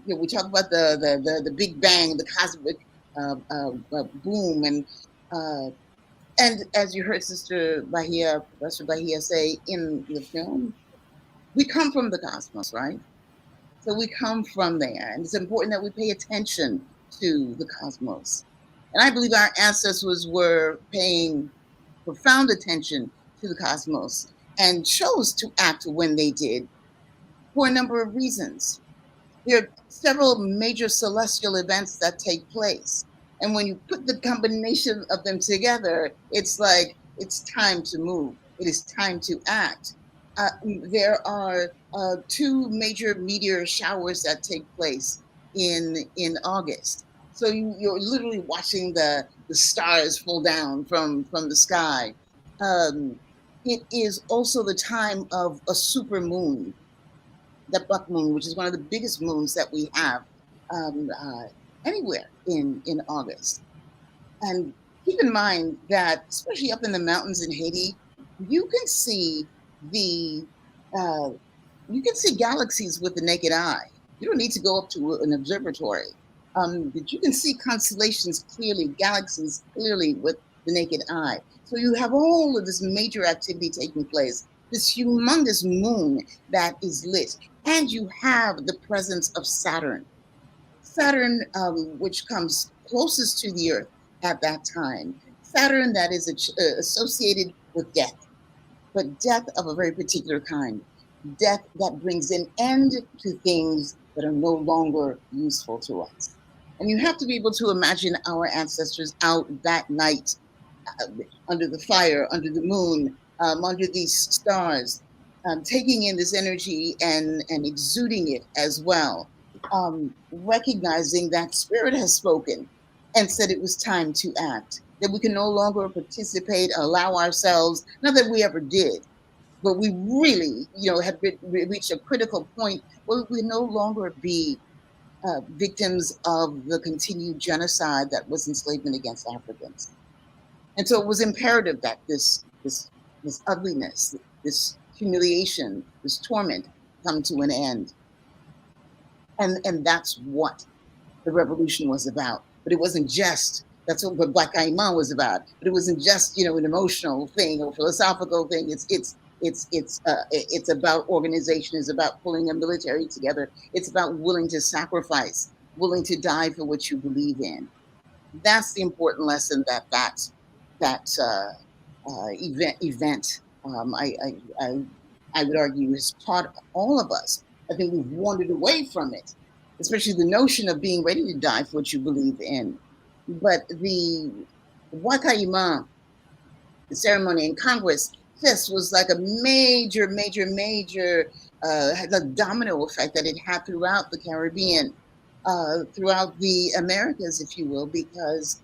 we talk about the Big Bang, the cosmic boom, uh, and as you heard Sister Bahia, Professor Bahia say in the film, we come from the cosmos, right? So we come from there, and it's important that we pay attention to the cosmos. And I believe our ancestors were paying profound attention to the cosmos and chose to act when they did for a number of reasons. There are several major celestial events that take place. And when you put the combination of them together, it's like it's time to move. It is time to act. There are two major meteor showers that take place in August. So you're literally watching the stars fall down from the sky. It is also the time of a super moon, the buck moon, which is one of the biggest moons that we have um, uh, anywhere in August. And keep in mind that, especially up in the mountains in Haiti, you can see the uh, you can see galaxies with the naked eye. You don't need to go up to an observatory, but you can see constellations clearly, galaxies clearly with the naked eye. So you have all of this major activity taking place, this humongous moon that is lit, and you have the presence of Saturn. Saturn, which comes closest to the Earth at that time. Saturn that is associated with death, but death of a very particular kind. Death that brings an end to things that are no longer useful to us. And you have to be able to imagine our ancestors out that night uh, under the fire, under the moon, under these stars, taking in this energy and exuding it as well, recognizing that spirit has spoken and said it was time to act, that we can no longer participate, allow ourselves, not that we ever did, but we really, have reached a critical point where we no longer be victims of the continued genocide that was enslavement against Africans. And so it was imperative that this ugliness, this humiliation, this torment come to an end. And that's what the revolution was about. But it wasn't just, that's what Black Kayiman was about. But it wasn't just, an emotional thing or philosophical thing. It's about organization. It's about pulling a military together. It's about willing to sacrifice, willing to die for what you believe in. That's the important lesson that event. I would argue has taught all of us. I think we've wandered away from it, especially the notion of being ready to die for what you believe in. But the Wakayima, the ceremony in Congress, this was like a major had a domino effect that it had throughout the Caribbean, throughout the Americas, if you will, because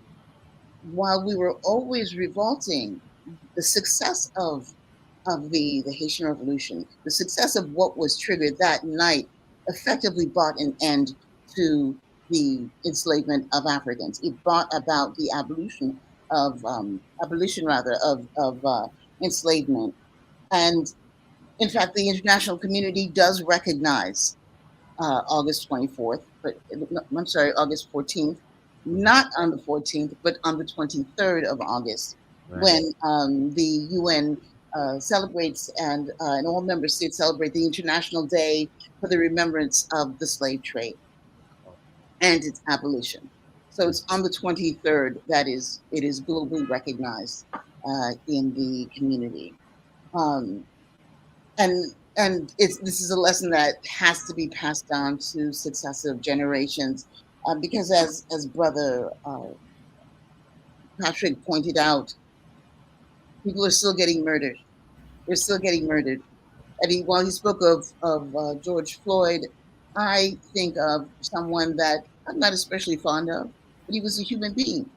while we were always revolting, the success of the Haitian Revolution, the success of what was triggered that night effectively brought an end to the enslavement of Africans. It brought about the abolition rather of enslavement. And in fact, the international community does recognize August 24th, but I'm sorry, August 14th, not on the 14th, but on the 23rd of August, Right. when the UN celebrates and all member states celebrate the International Day for the remembrance of the slave trade and its abolition. So it's on the 23rd that it is globally recognized in the community. Um, and this is a lesson that has to be passed down to successive generations, because as brother Patrick pointed out, people are still getting murdered. They're still getting murdered. And while he spoke of George Floyd, I think of someone that I'm not especially fond of, but he was a human being,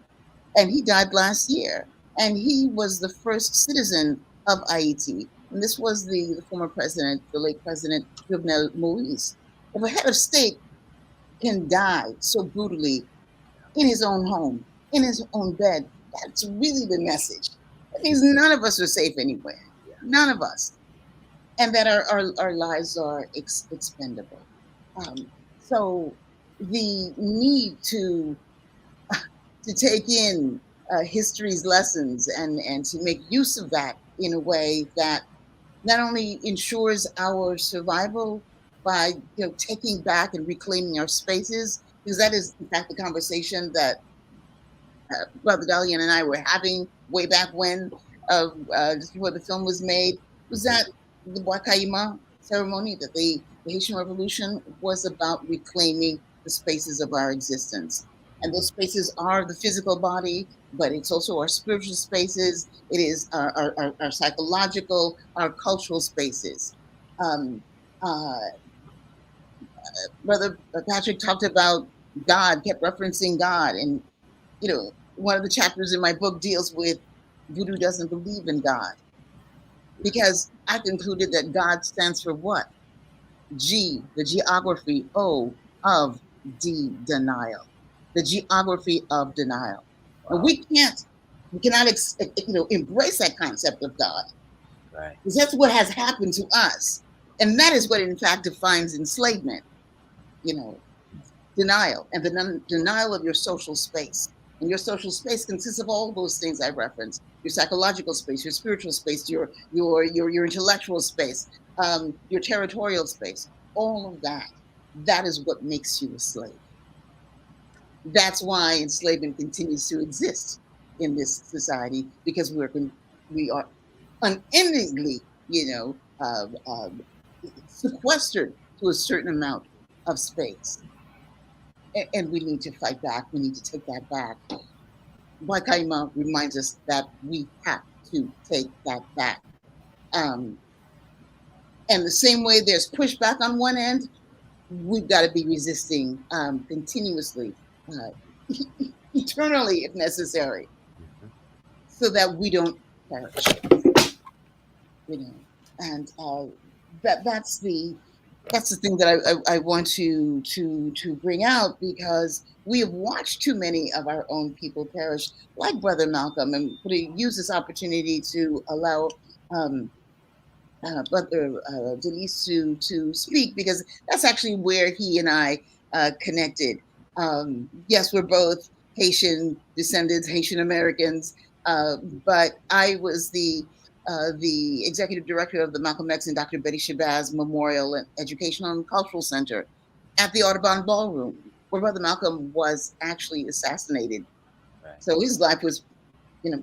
and he died last year. And he was the first citizen of Haiti. And this was the former president, the late President Jovenel Moise. If a head of state can die so brutally in his own home, in his own bed, that's really the message. That means none of us are safe anywhere. None of us. And that our lives are expendable. Um, So the need to take in history's lessons and to make use of that in a way that not only ensures our survival by taking back and reclaiming our spaces, because that is in fact the conversation that Brother Dalian and I were having way back when, just before the film was made, was that the Kayiman ceremony, that the Haitian Revolution was about reclaiming the spaces of our existence. And those spaces are the physical body, but it's also our spiritual spaces. It is our psychological, our cultural spaces. Um, uh, Brother Patrick talked about God, kept referencing God. And, one of the chapters in my book deals with Vodou doesn't believe in God, because I concluded that God stands for what? G, the geography, O, of denial. The geography of denial. Wow. And we cannot embrace that concept of God. Right. Because that's what has happened to us. And that is what in fact defines enslavement, denial, and the denial of your social space. And your social space consists of all those things I referenced: your psychological space, your spiritual space, your intellectual space, your territorial space. All of that. That is what makes you a slave. That's why enslavement continues to exist in this society, because we are unendingly, sequestered to a certain amount of space. And we need to fight back. We need to take that back. Kayiman reminds us that we have to take that back. And the same way there's pushback on one end, we've got to be resisting continuously, eternally if necessary, so that we don't perish. And that's the thing that I want to bring out, because we have watched too many of our own people perish, like Brother Malcolm, and use this opportunity to allow Brother Delices to speak, because that's actually where he and I connected. Yes, we're both Haitian descendants, Haitian Americans, but I was the executive director of the Malcolm X and Dr. Betty Shabazz Memorial and Educational and Cultural Center at the Audubon Ballroom, where Brother Malcolm was actually assassinated. Right. So his life was,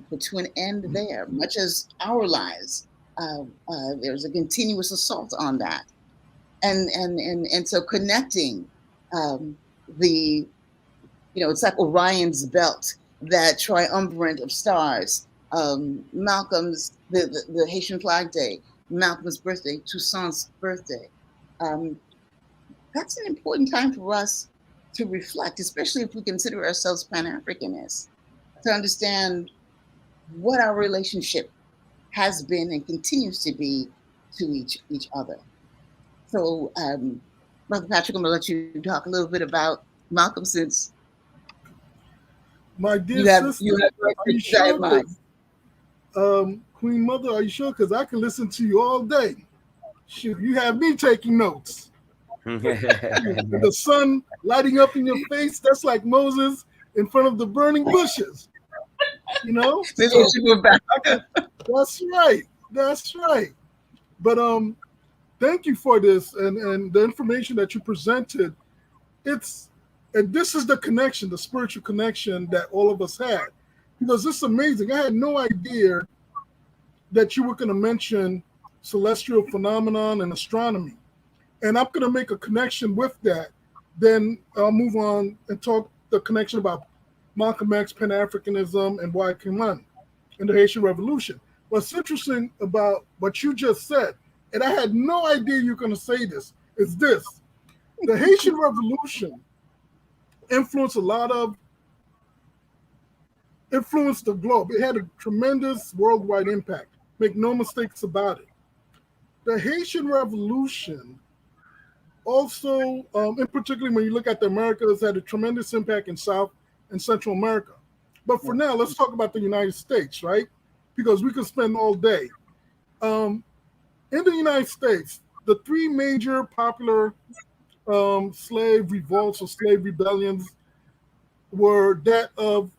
put to an end there, much as our lives. There's a continuous assault on that, and so connecting it's like Orion's belt, that triumvirate of stars. Malcolm's the Haitian Flag Day, Malcolm's birthday, Toussaint's birthday. That's an important time for us to reflect, especially if we consider ourselves Pan-Africanists, to understand what our relationship has been and continues to be to each other. So, Brother Patrick, I'm going to let you talk a little bit about Malcolm, since my dear sister, are you sure? Queen Mother, are you sure? Because I can listen to you all day. Shoot, you have me taking notes. The sun lighting up in your face, that's like Moses in front of the burning bushes. So, that's right. That's right. But thank you for this and the information that you presented. And this is the connection, the spiritual connection that all of us had. Because it's amazing. I had no idea that you were going to mention celestial phenomenon and astronomy. And I'm going to make a connection with that. Then I'll move on and talk the connection about Malcolm X, Pan-Africanism, and Kayiman and the Haitian Revolution. What's interesting about what you just said, and I had no idea you were going to say this, is this. The Haitian Revolution influenced the globe. It had a tremendous worldwide impact. Make no mistakes about it. The Haitian Revolution also, in particular, when you look at the Americas, had a tremendous impact in South and Central America. But for now, let's talk about the United States, right? Because we could spend all day. In the United States, the three major popular slave revolts or slave rebellions were that of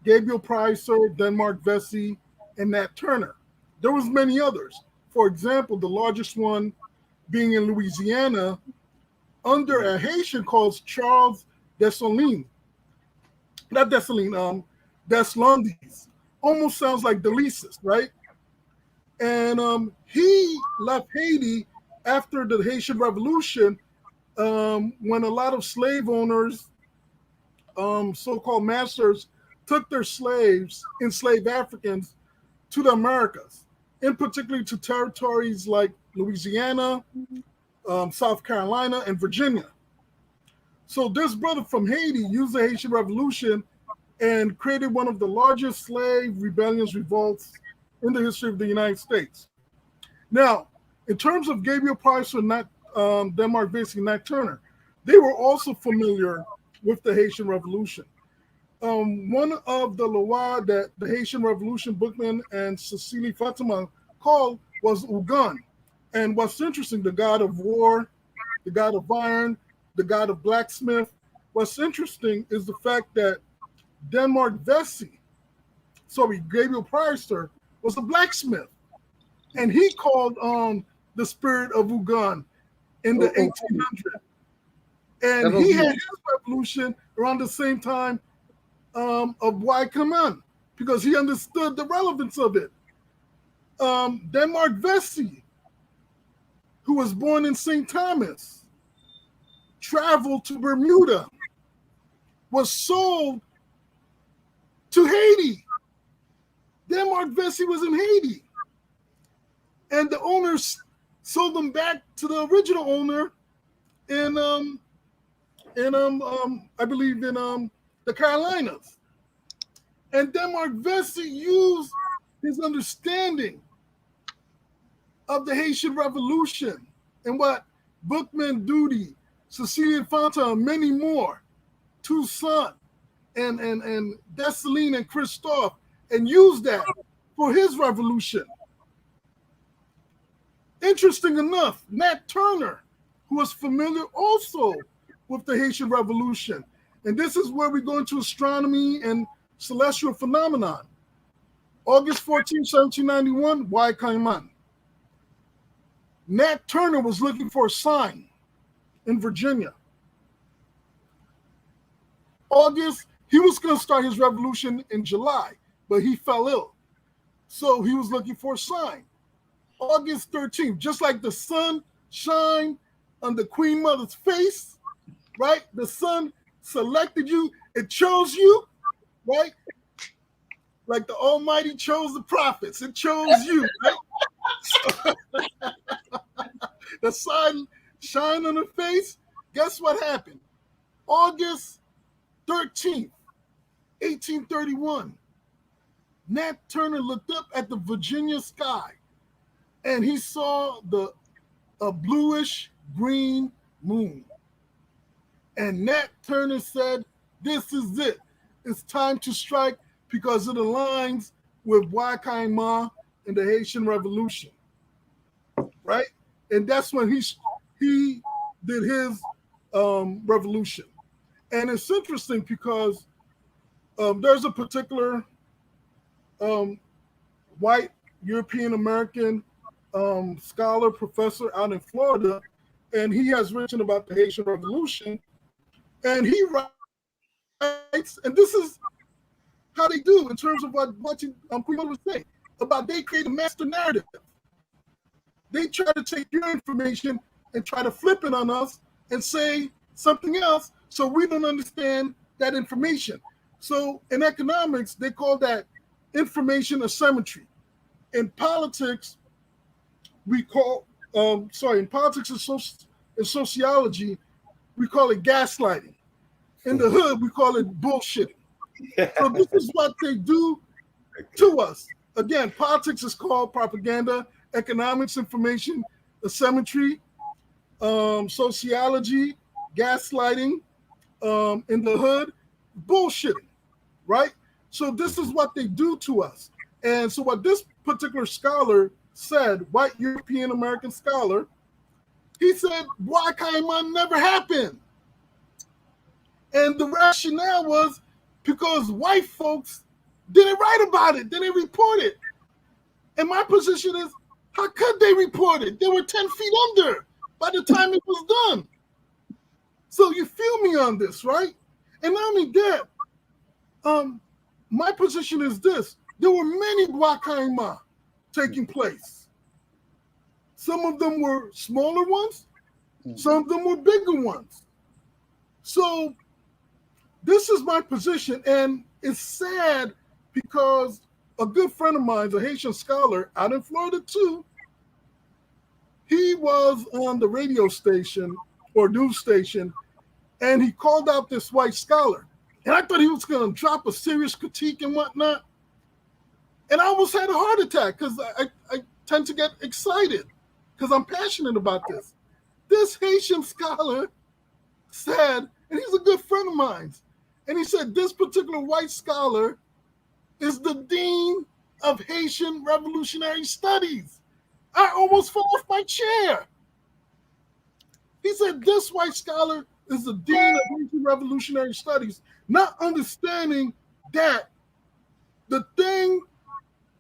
Gabriel Prosser, Denmark Vesey, and Nat Turner. There was many others. For example, the largest one being in Louisiana under a Haitian called Charles Dessalines. Not Dessalines, Deslandes. Almost sounds like Delices, right? And he left Haiti after the Haitian Revolution when a lot of slave owners, so-called masters, took their slaves, enslaved Africans, to the Americas, in particular to territories like Louisiana, South Carolina, and Virginia. So this brother from Haiti used the Haitian Revolution and created one of the largest slave rebellions, revolts in the history of the United States. Now, in terms of Gabriel Prosser, Denmark Vesey, Nat Turner, they were also familiar with the Haitian Revolution. One of the lois that the Haitian Revolution bookman and Cecily Fatima called was Ugan. And what's interesting, the god of war, the god of iron, the god of blacksmith. What's interesting is the fact that Denmark Vesey, Gabriel Prosser, was a blacksmith. And he called on the spirit of Ugan in the 1800s. And he had his revolution around the same time of Kayiman, because he understood the relevance of it. Denmark Vesey, who was born in St. Thomas, traveled to Bermuda, was sold to Haiti. Denmark Vesey was in Haiti. And the owners sold them back to the original owner in I believe in the Carolinas. And Denmark Vesey used his understanding of the Haitian Revolution and what Bookman Duty, Cecilia Infanta, and many more, Toussaint and Dessalines and Christophe, and used that for his revolution. Interesting enough, Nat Turner, who was familiar also with the Haitian Revolution. And this is where we go into astronomy and celestial phenomenon. August 14, 1791, Kayiman. Nat Turner was looking for a sign in Virginia. August, he was going to start his revolution in July, but he fell ill. So he was looking for a sign. August 13th, just like the sun shined on the Queen Mother's face, right? The sun selected you, it chose you, right? Like the Almighty chose the prophets, it chose you, right? The sun shined on her face. Guess what happened? August 13th, 1831, Nat Turner looked up at the Virginia sky and he saw a bluish green moon. And Nat Turner said, this is it. It's time to strike because it aligns with Kayiman and the Haitian Revolution, right? And that's when he did his revolution. And it's interesting because there's a particular white European American scholar, professor out in Florida, and he has written about the Haitian Revolution. And he writes, and this is how they do in terms of what Queen Mother was saying, about they create a master narrative. They try to take your information and try to flip it on us and say something else so we don't understand that information. So in economics, they call that information asymmetry. In politics, we call, in politics and sociology, we call it gaslighting. In the hood, we call it bullshitting. So this is what they do to us. Again, politics is called propaganda, economics, information, asymmetry, sociology, gaslighting, in the hood, bullshitting, right? So this is what they do to us. And so what this particular scholar said, white European American scholar, He said, Bois Kayiman never happened. And the rationale was because white folks didn't write about it, didn't report it. And my position is, how could they report it? They were 10 feet under by the time it was done. So you feel me on this, right? And not only that, my position is this. There were many Bois Kayiman taking place. Some of them were smaller ones. Some of them were bigger ones. So this is my position. And it's sad because a good friend of mine, a Haitian scholar out in Florida too, he was on the radio station or news station, and he called out this white scholar. And I thought he was going to drop a serious critique and whatnot. And I almost had a heart attack because I tend to get excited because I'm passionate about this. This Haitian scholar said, and he's a good friend of mine, and he said this particular white scholar is the dean of Haitian Revolutionary Studies. I almost fell off my chair. He said this white scholar is the dean of Haitian Revolutionary Studies, not understanding that the thing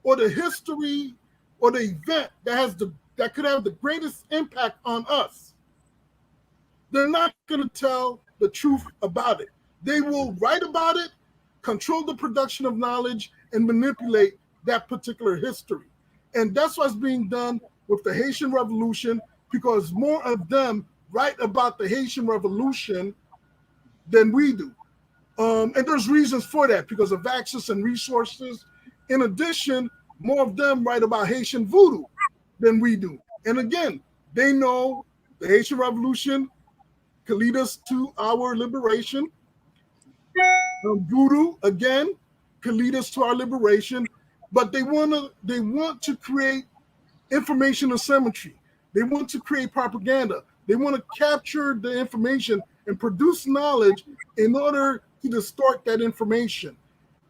or the history or the event that could have the greatest impact on us, they're not going to tell the truth about it. They will write about it, control the production of knowledge, and manipulate that particular history. And that's what's being done with the Haitian Revolution, because more of them write about the Haitian Revolution than we do. And there's reasons for that because of access and resources. In addition, more of them write about Haitian Vodou than we do. And again, they know the Haitian Revolution could lead us to our liberation. Vodou, again, could lead us to our liberation. But they want to create information asymmetry. They want to create propaganda. They want to capture the information and produce knowledge in order to distort that information.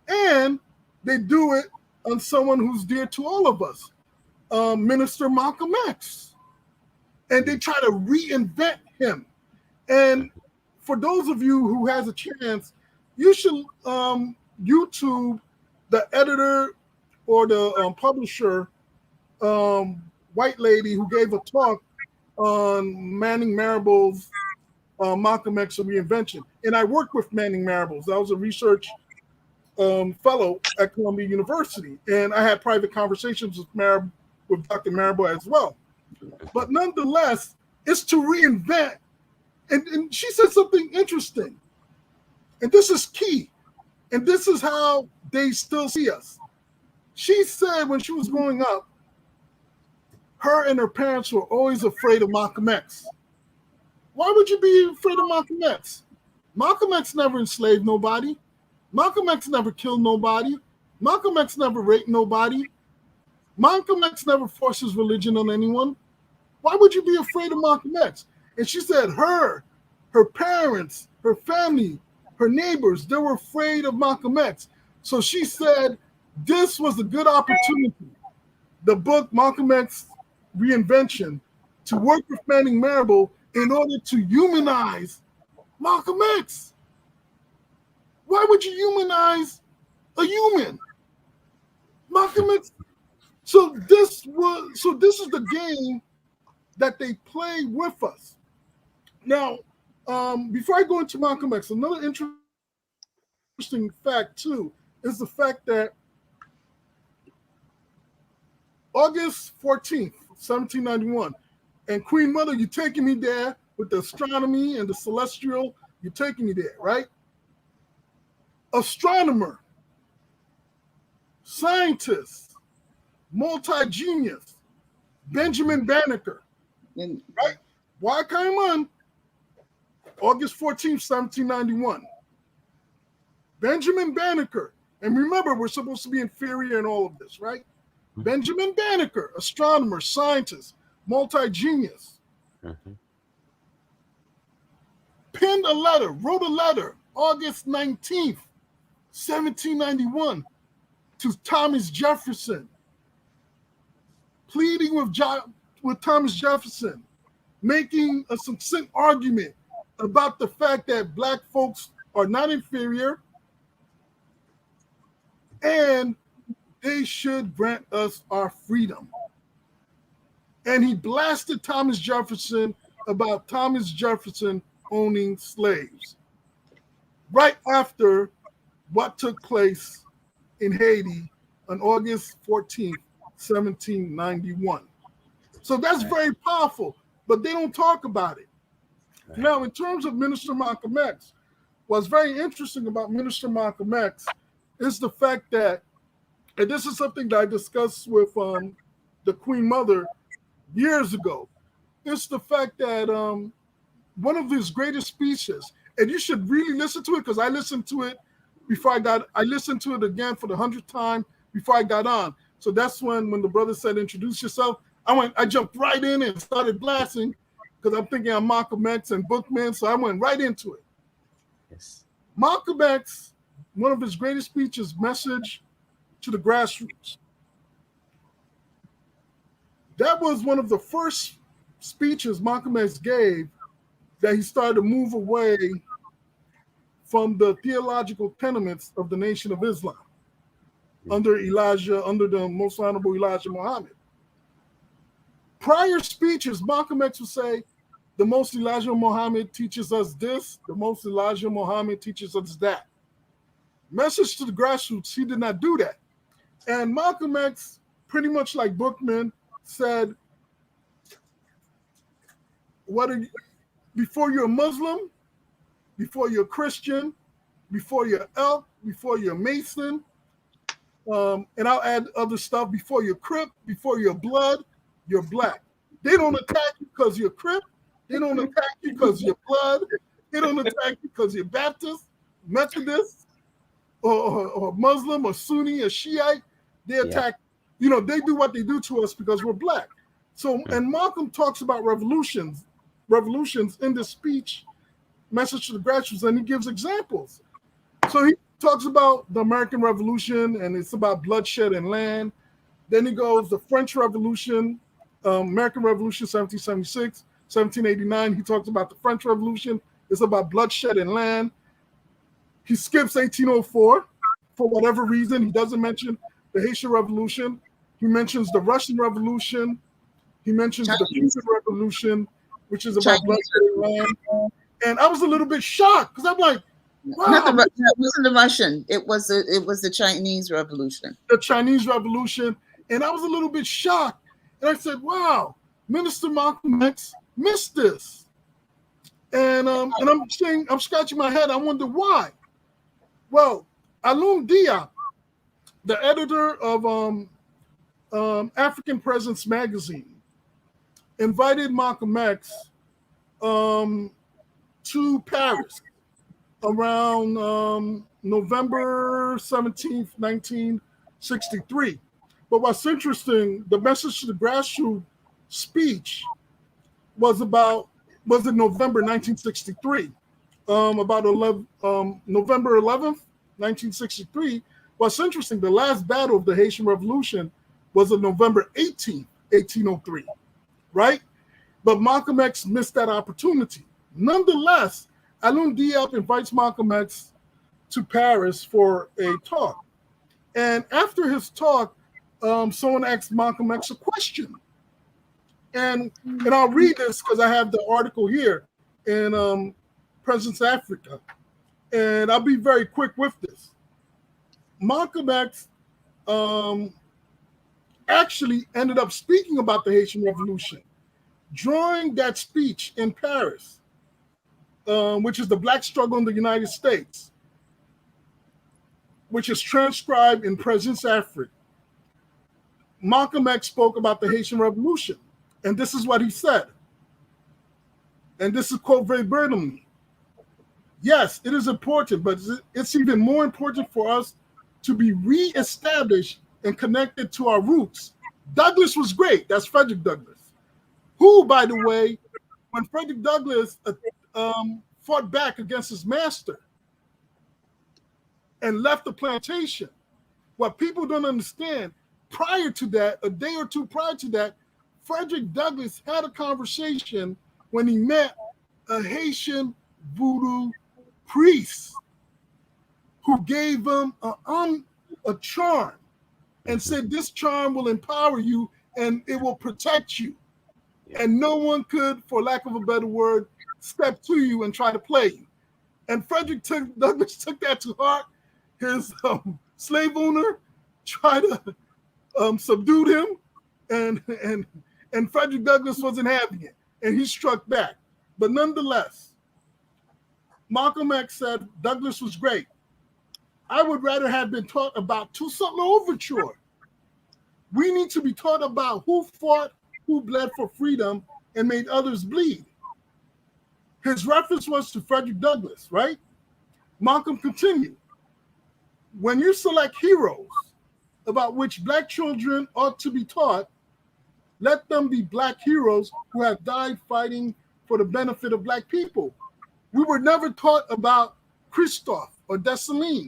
And they do it on someone who's dear to all of us, Minister Malcolm X. And they try to reinvent him. And for those of you who has a chance, you should YouTube the editor or the publisher, white lady who gave a talk on Manning Marable's Malcolm X reinvention. And I worked with Manning Marable. I was a research fellow at Columbia University, and I had private conversations with Dr. Marable as well. But nonetheless, it's to reinvent. And she said something interesting, and this is key, and this is how they still see us. She said when she was growing up, her and her parents were always afraid of Malcolm X. Why would you be afraid of Malcolm X? Malcolm X never enslaved nobody. Malcolm X never killed nobody. Malcolm X never raped nobody. Malcolm X never forces religion on anyone. Why would you be afraid of Malcolm X? And she said her parents, her family, her neighbors, they were afraid of Malcolm X. So she said this was a good opportunity, the book Malcolm X Reinvention, to work with Manning Marable in order to humanize Malcolm X. Why would you humanize a human? Malcolm X. So this is the game that they play with us. Now, before I go into Malcolm X, another interesting fact too is the fact that August 14th, 1791, and Queen Mother, you're taking me there with the astronomy and the celestial, you're taking me there, right? Astronomer, scientist, multi-genius, Benjamin Banneker, right? Why Kayiman? August 14th, 1791. Benjamin Banneker, and remember, we're supposed to be inferior in all of this, right? Benjamin Banneker, astronomer, scientist, multi-genius, penned a letter, wrote a letter, August 19th, 1791, to Thomas Jefferson, pleading with Thomas Jefferson making a succinct argument about the fact that Black folks are not inferior and they should grant us our freedom. And he blasted Thomas Jefferson about Thomas Jefferson owning slaves right after what took place in Haiti on August 14th, 1791. So that's very powerful, but they don't talk about it. Right. Now, in terms of Minister Malcolm X, what's very interesting about Minister Malcolm X is the fact that, and this is something that I discussed with the Queen Mother years ago, it's the fact that one of his greatest speeches, and you should really listen to it because I listened to it before I listened to it again for the 100th time before I got on. So that's when the brother said, introduce yourself, I jumped right in and started blasting because I'm thinking I'm Malcolm X and Bookman, so I went right into it. Yes. Malcolm X, one of his greatest speeches, Message to the Grassroots. That was one of the first speeches Malcolm X gave that he started to move away from the theological tenements of the Nation of Islam under the Most Honorable Elijah Muhammad. Prior speeches, Malcolm X would say, the Most Elijah Muhammad teaches us this, the Most Elijah Muhammad teaches us that. Message to the Grassroots, he did not do that. And Malcolm X, pretty much like Bookman, said, before you're a Muslim, before you're a Christian, before you're elk, before you're a Mason, and I'll add other stuff, before you're Crip, before you're blood, you're Black. They don't attack you because you're Crip. They don't attack you because you're blood. They don't attack you because you're Baptist, Methodist, or Muslim, or Sunni, or Shiite. They attack, they do what they do to us because we're Black. So, and Malcolm talks about revolutions in this speech, Message to the Grassroots, and he gives examples. So he talks about the American Revolution, and it's about bloodshed and land. Then he goes, the French Revolution, American Revolution, 1776, 1789. He talks about the French Revolution. It's about bloodshed and land. He skips 1804 for whatever reason. He doesn't mention the Haitian Revolution. He mentions the Russian Revolution. He mentions the Cuban Revolution, which is about bloodshed and land. And I was a little bit shocked because I'm like, wow. It wasn't the Russian. It was the Chinese Revolution. The Chinese Revolution. And I was a little bit shocked. And I said, wow, Minister Malcolm X missed this. And I'm scratching my head. I wonder why. Well, Alun Diop, the editor of African Presence magazine, invited Malcolm X to Paris around November 17th, 1963. But what's interesting, the Message to the Grassroots speech was in November 1963, November 11th, 1963. What's interesting, the last battle of the Haitian Revolution was on November 18th, 1803, right? But Malcolm X missed that opportunity. Nonetheless, Alun Diop invites Malcolm X to Paris for a talk. And after his talk, someone asked Malcolm X a question. And I'll read this because I have the article here in Presence Africa. And I'll be very quick with this. Malcolm X actually ended up speaking about the Haitian Revolution during that speech in Paris, which is the Black struggle in the United States, which is transcribed in Presence Africa. Malcolm X spoke about the Haitian Revolution, and this is what he said. And this is quote verbatim. Yes, it is important, but it's even more important for us to be reestablished and connected to our roots. Douglass was great. That's Frederick Douglass, who, by the way, when Frederick Douglass fought back against his master and left the plantation, what people don't understand, prior to that, a day or two prior to that, Frederick Douglass had a conversation when he met a Haitian Vodou priest who gave him a charm and said, this charm will empower you and it will protect you. And no one could, for lack of a better word, step to you and try to play you. And Frederick Douglass took that to heart. His slave owner tried to subdue him, and Frederick Douglass wasn't having it, and he struck back. But nonetheless, Malcolm X said Douglass was great. I would rather have been taught about Toussaint Louverture. We need to be taught about who fought, who bled for freedom, and made others bleed. His reference was to Frederick Douglass, right? Malcolm continued. When you select heroes about which Black children ought to be taught, let them be Black heroes who have died fighting for the benefit of Black people. We were never taught about Christophe or Dessalines.